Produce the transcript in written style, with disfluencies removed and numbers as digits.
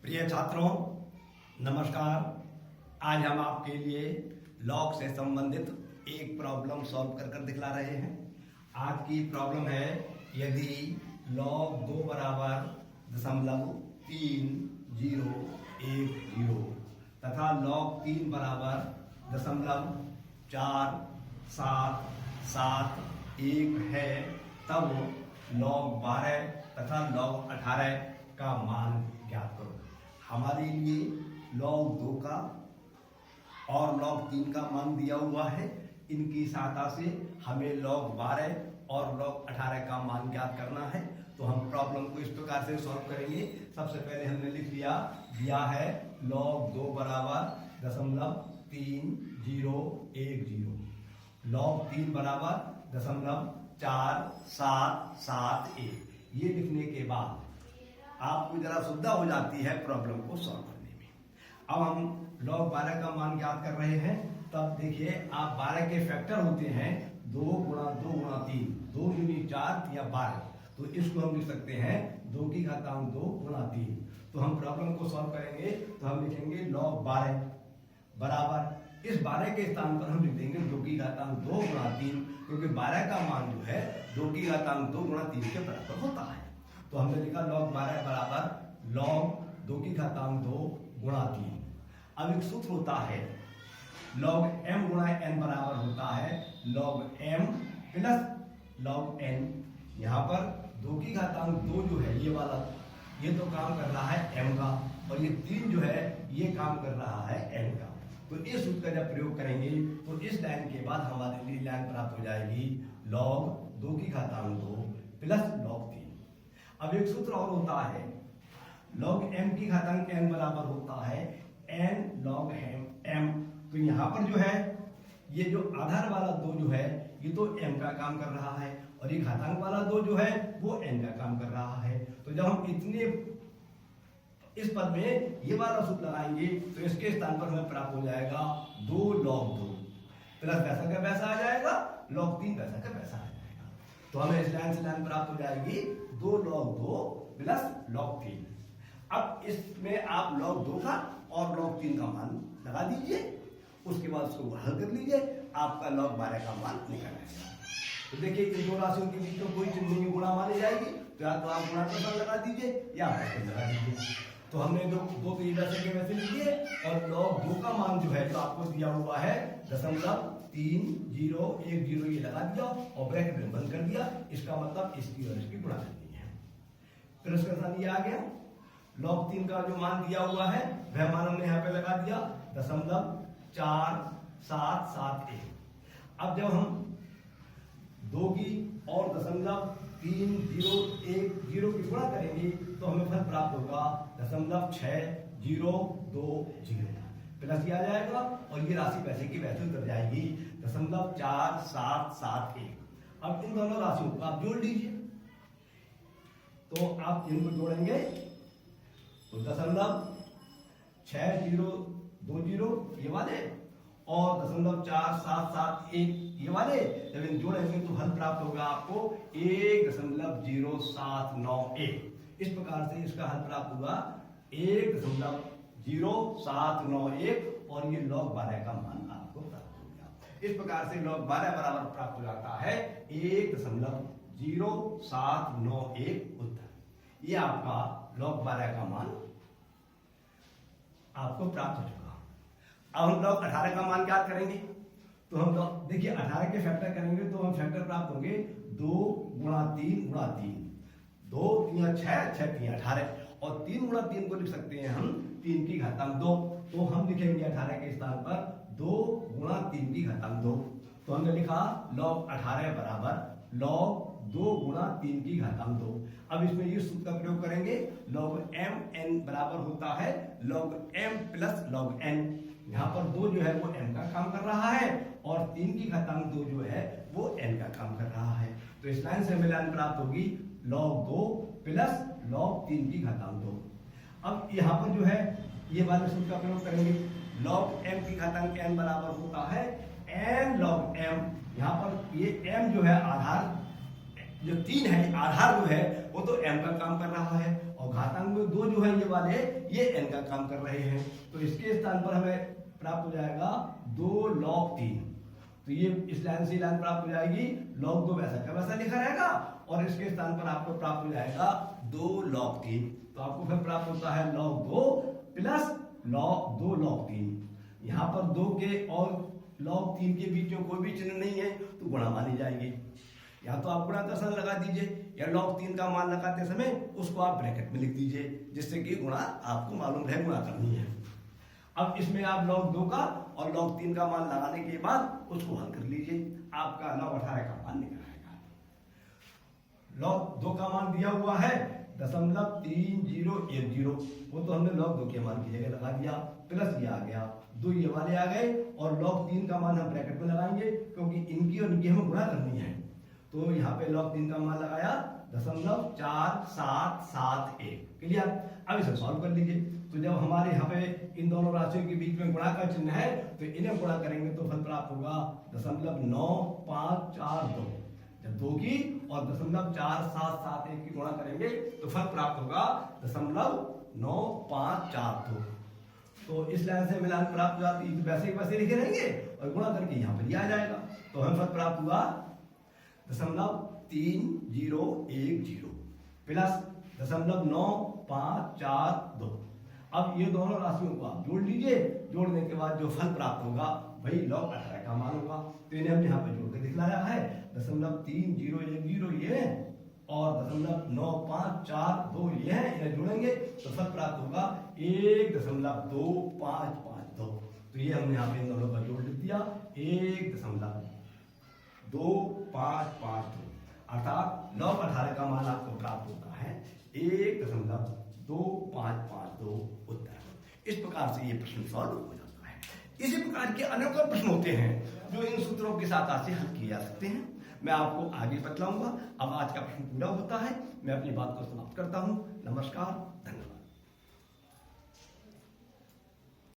प्रिय छात्रों, नमस्कार। आज हम आपके लिए लॉग से संबंधित एक प्रॉब्लम सॉल्व कर दिखला रहे हैं। आज की प्रॉब्लम है, यदि लॉग 2 बराबर 0.3010 तथा लॉग 3 बराबर 0.4771 है, तब लॉग 12 तथा लॉग 18 का मान ज्ञात करो। हमारे लिए लॉग 2 का और लॉग 3 का मान दिया हुआ है। इनकी सहायता से हमें लॉग 12 और लॉग 18 का मान ज्ञात करना है। तो हम प्रॉब्लम को इस प्रकार से सॉल्व करेंगे। सबसे पहले हमने लिख दिया है लॉग 2 बराबर 0.3010, लॉग 3 बराबर 0.4771। ये लिखने के बाद आपको जरा सुविधा हो जाती है प्रॉब्लम को सॉल्व करने में। अब हम लॉग 12 का मान ज्ञात कर रहे हैं। तब देखिए, आप 12 के फैक्टर होते हैं 2 गुणा 2 गुणा 3, 2 दूनी 4 या 12। तो इसको हम लिख सकते हैं 2 की घातांक 2 गुणा 3। तो हम प्रॉब्लम को सॉल्व करेंगे तो हम लिखेंगे लॉग 12 बराबर, इस 12 के स्थान पर हम लिख देंगे 2 की घातांक 2 गुणा 3, क्योंकि 12 का मान जो है 2 की घातांक 2 गुणा 3 के बराबर होता है। तो हमने लिखा लॉग 12 बराबर लॉग 2 की घातांक 2 गुणा 3। अब एक सूत्र होता है लॉग m गुणा n बराबर होता है log m plus log n। यहाँ पर 2 की घातांक 2 जो है ये वाला, ये तो काम कर रहा है m का, और ये 3 जो है ये काम कर रहा है n का। तो इस सूत्र का जब प्रयोग करेंगे तो इस लाइन के बाद हमारे लिए लाइन प्राप्त हो जाएगी लॉग 2 की घातांक 2 प्लस लॉग 3। अब एक सूत्र और होता है लॉग m की घातांक n बराबर होता है n लॉग m। तो यहाँ पर जो है ये जो आधार वाला 2 जो है ये तो m का काम कर रहा है, और ये घातांक वाला 2 जो है वो n का काम कर रहा है। तो जब हम इस पद में ये वाला सूत्र लगाएंगे तो इसके स्थान पर हमें प्राप्त हो जाएगा 2 लॉग 2 प्लस वैसा का वैसा आ जाएगा, लॉग 3 वैसा का वैसा आ जाएगा। तो हमें इस लाइन से लाइन प्राप्त हो जाएगी 2 लॉग 2 प्लस लॉग 3। अब इसमें आप लॉग 2 का और लॉग 3 का मान लगा दीजिए, उसके बाद उसको हल कर लीजिए, आपका लॉग 12 का मान निकल आएगा। तो देखिए, इन दो राशियों के बीच में कोई चिन्ह नहीं गुणा मानी जाएगी, तो या तो आप गुणा का मान लगा दीजिए या भाग लगा दीजिए। तो हमने दो वैसे के वैसे लिए, और लॉग 2 का मान जो है जो आपको दिया हुआ है 0.3010 ये लगा दिया और ब्रैकेट में बंद कर दिया। इसका मतलब इसकी और इसकी गुणा करनी है। फिर उसके साथ ये आ गया लॉग 3 का जो मान दिया हुआ है वह मान हमने यहाँ पे लगा दिया 0.4771। अब जब हम 2 की और 0.3010 की गुणा करेंगे तो हमें फल प्राप्त होगा 0.6020 प्लस किया जाएगा, और ये राशि वैसे की वैसे उतर जाएगी 0.4771। अब इन दोनों राशियों को आप जोड़ लीजिए। तो आप इनको जोड़ेंगे तो 0.6020 ये वाले और 0.4771 ये वाले, जब इन जोड़ेंगे तो हल प्राप्त होगा आपको 1.0791। इस प्रकार से इसका हल प्राप्त हुआ 1.0791, और ये लॉग 12 का मान आपको प्राप्त हो गया। इस प्रकार से लॉग 12 बराबर प्राप्त हो जाता है 1.0791 उत्तर। ये आपका लॉग 12 का मान आपको प्राप्त हो चुका। अब हम लॉग 18 का मान ज्ञात करेंगे। तो हम देखिए 18 के फैक्टर करेंगे तो हम फैक्टर प्राप्त होंगे 2 गुणा 3 गुणा 3, 2 3 6 6 3 18, और 3 गुणा 3 को लिख सकते हैं हम 3 की घातांक 2। तो हम लिखेंगे 18 के स्थान पर 2 गुणा 3 की घातांक 2। तो हमने लिखा लॉग 18 बराबर लॉग 2 गुणा 3 की घातांक 2। अब इसमें ये सूत्र का प्रयोग करेंगे लॉग m n बराबर होता है log m plus log n। यहाँ पर 2 जो है वो m का काम कर रहा है, और 3 की घातांक 2 जो है वो n का काम कर रहा है। तो इस लाइन से हमें लाइन प्राप्त होगी लॉग 2 प्लस लॉग 3 की घातांक 2। अब यहाँ पर जो है ये वाले सूत्र का प्रयोग करेंगे लॉग m की घातांक n बराबर होता है n लॉग m। यहाँ पर ये m जो है आधार जो 3 है, आधार जो है वो तो m का काम कर रहा है, और घातांक में 2 जो हैं ये वाले, ये n का काम कर रहे हैं, तो इसके स्थान पर हमें प्राप्त हो जाएगा 2 log 3। तो ये इस लाइन से लाइन प्राप्त हो जाएगी log 2, वैसा का वैसा लिखा रहेगा, और इसके स्थान पर आपको प्राप्त हो जाएगा 2 log 3। तो आपको फिर प्राप्त होता है log 2 प्लस log 2 log 3। यहाँ पर 2 के और log 3 के बीच में कोई भी चिन्ह नहीं है तो गुणा मानी जाएगी। या तो आप गुणा का साइन लगा दीजिए, या log 3 का मान लगाते समय उसको आप ब्रैकेट में लिख दीजिए, जिससे कि गुणा आपको मालूम रहे गुणा करनी है। अब इसमें आप log 2 का और log 3 का मान लगाने के बाद उसको हल कर लीजिए, आपका log 18 का मान निकल आएगा। log 2 का मान दिया हुआ है 0.3010, वो तो हमने log 2 के मान की जगह लगा दिया, प्लस ये आ गया, 2 ये वाले आ गए, और log 3 का मान हम ब्रैकेट में लगाएंगे क्योंकि इनकी और इनकी हमें गुणा करनी है। तो यहाँ पे log 3 का मान लगाया 0.4771। क्लियर? अब इसे सॉल्व कर लीजिए। तो जब हमारे यहाँ पे इन दोनों राशियों के बीच में गुणा का चिन्ह है तो इन्हें गुणा करेंगे तो फल प्राप्त होगा 0.9542। जब 2 की और 0.4771 की गुणा करेंगे तो फल प्राप्त होगा 0.9542। तो इस लाइन से मिलान प्राप्त हो जाती है, वैसे ही वैसे लिखे रहेंगे और गुणा करके यहाँ पर आ जाएगा। तो हमें फल प्राप्त हुआ 0.3010 प्लस 0.9542। अब ये दोनों राशियों को आप जोड़ लीजिए, जोड़ने के बाद जो फल प्राप्त होगा वही log 18 का मान होगा। तो इन्हें हमने यहाँ पे जोड़ के दिखलाया है, 0.3010 ये और 0.9542 ये है, इन्हें जोड़ेंगे तो फल प्राप्त होगा 1.2552। तो ये हमने यहाँ पे इन दोनों का जोड़ लिख दिया 1.2552, अर्थात log 18 का मान आपको प्राप्त होता है 1.2552 उत्तर। इस प्रकार से ये प्रश्न सॉल्व हो जाता है। इसी प्रकार के अनेकों प्रश्न होते हैं जो इन सूत्रों के साथ आज से हल किए जा सकते हैं। मैं आपको आगे बतलाऊंगा। अब आज का प्रश्न पूरा होता है, मैं अपनी बात को समाप्त करता हूं। नमस्कार, धन्यवाद।